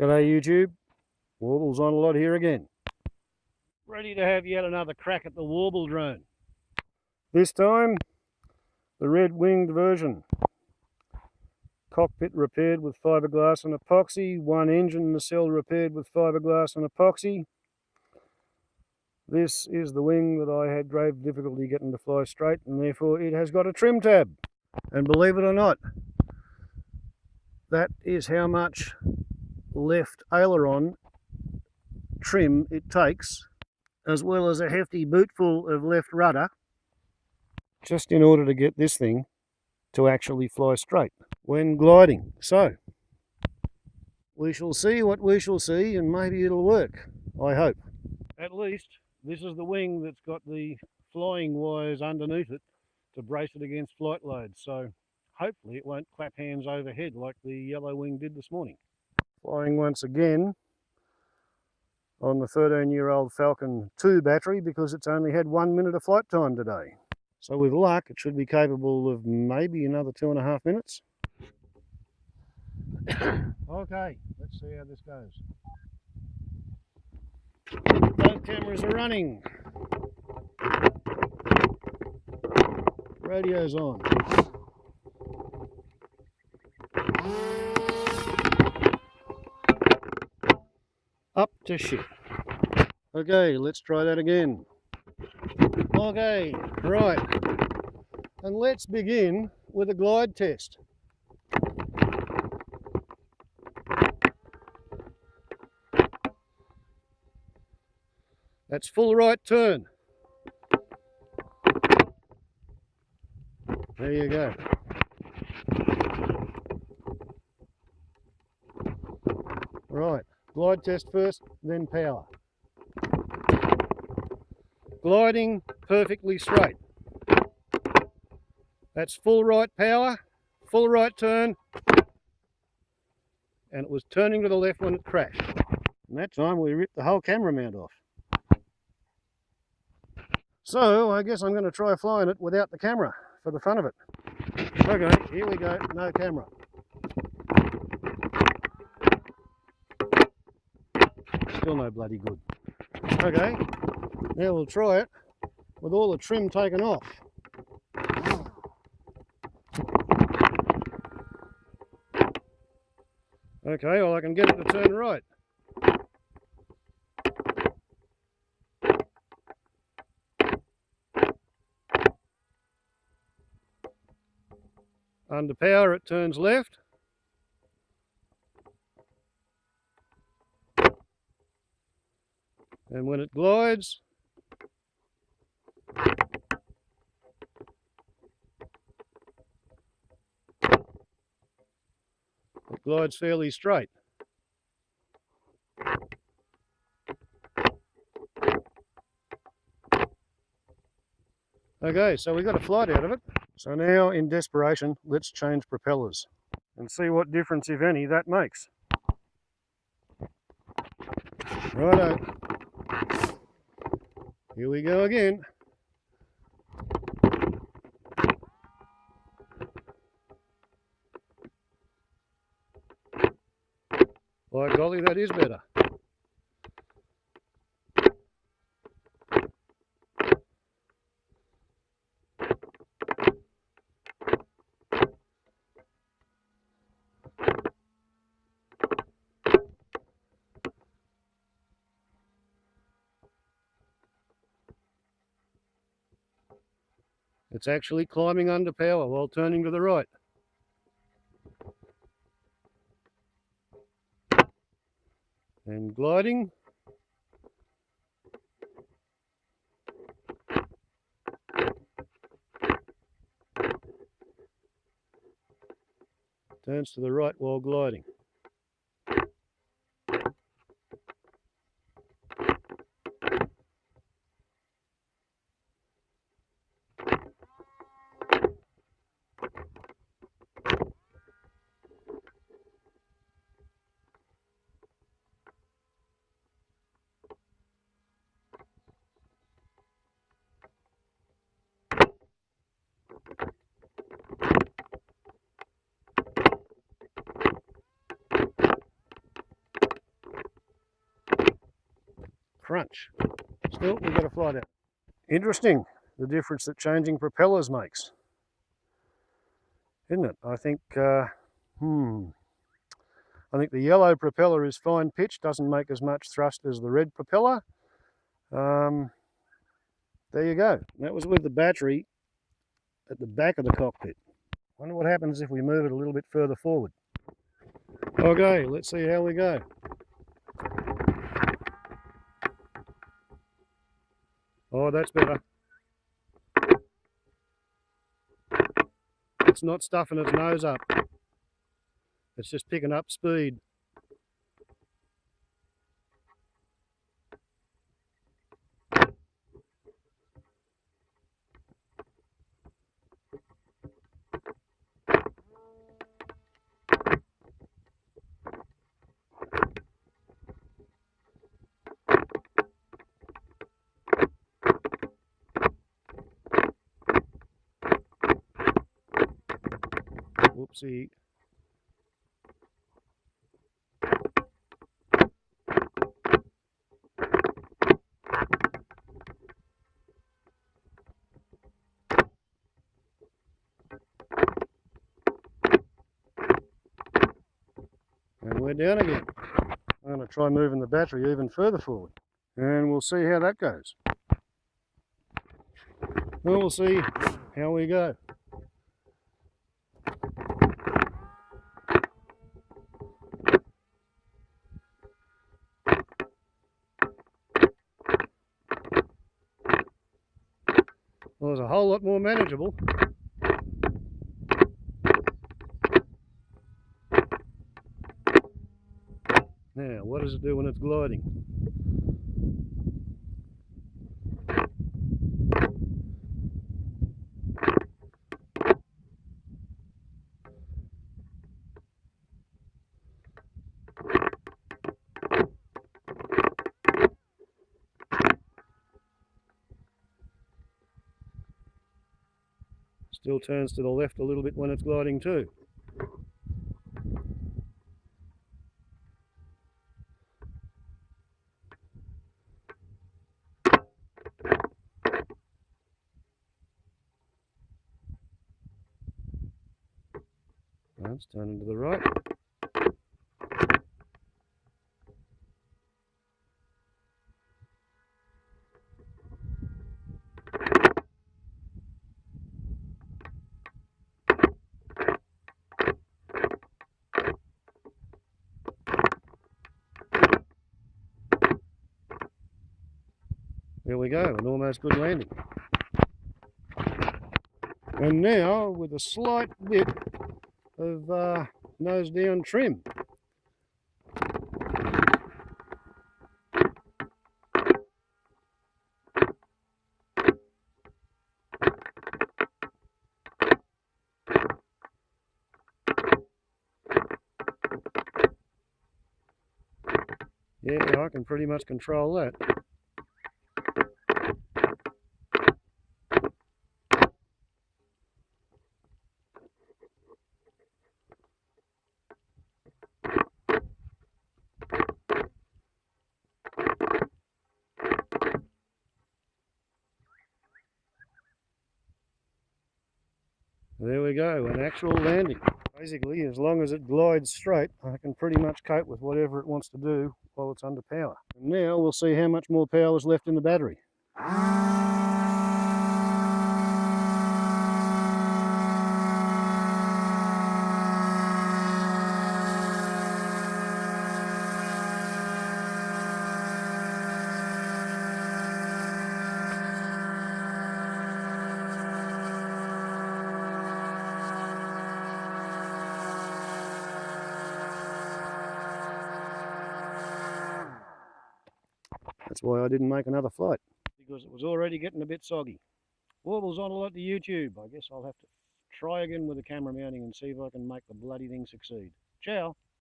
G'day YouTube, Warble's on a lot here again. Ready to have yet another crack at the Warble-Drone. This time, the red-winged version. Cockpit repaired with fiberglass and epoxy, one engine nacelle repaired with fiberglass and epoxy. This is the wing that I had grave difficulty getting to fly straight, and therefore it has got a trim tab. And believe it or not, that is how much left aileron trim it takes, as well as a hefty bootful of left rudder, just in order to get this thing to actually fly straight when gliding. So we shall see what we shall see, and maybe it'll work, I hope. At least this is the wing that's got the flying wires underneath it to brace it against flight loads, so hopefully it won't clap hands overhead like the yellow wing did this morning. Flying once again on the 13-year-old Falcon 2 battery, because it's only had 1 minute of flight time today. So with luck it should be capable of maybe another 2.5 minutes. Okay, let's see how this goes. Both cameras are running. Radio's on. Up to shit. Okay, let's try that again. Okay, right. And let's begin with a glide test. That's full right turn. There you go. Right, glide test first, then power. Gliding perfectly straight. That's full right power, full right turn, and it was turning to the left when it crashed. And that time we ripped the whole camera mount off. So I guess I'm going to try flying it without the camera for the fun of it. Okay, here we go, no camera. Still no bloody good. Okay, now we'll try it with all the trim taken off. Okay, well I can get it to turn right. Under power it turns left. And when it glides, it glides fairly straight. Okay, so we got a flight out of it. So now, in desperation, let's change propellers and see what difference, if any, that makes. Righto. Here we go again. By golly, that is better. It's actually climbing under power while turning to the right. And gliding. Turns to the right while gliding. Crunch. Still, we've got a flight out. Interesting, the difference that changing propellers makes, isn't it? I think, I think the yellow propeller is fine pitch, doesn't make as much thrust as the red propeller. There you go. That was with the battery at the back of the cockpit. Wonder what happens if we move it a little bit further forward. Okay, let's see how we go. Oh, that's better. It's not stuffing its nose up. It's just picking up speed. Whoopsie. And we're down again. I'm going to try moving the battery even further forward. And we'll see how that goes. Well, we'll see how we go. Well, it's a whole lot more manageable. Now, what does it do when it's gliding? Still turns to the left a little bit when it's gliding too. Now it's turning to the right. There we go, an almost good landing. And now with a slight bit of nose down trim. Yeah, I can pretty much control that. There we go, an actual landing. Basically, as long as it glides straight, I can pretty much cope with whatever it wants to do while it's under power. And now we'll see how much more power is left in the battery. That's why I didn't make another flight, because it was already getting a bit soggy. Warble's on a lot to YouTube. I guess I'll have to try again with the camera mounting and see if I can make the bloody thing succeed. Ciao.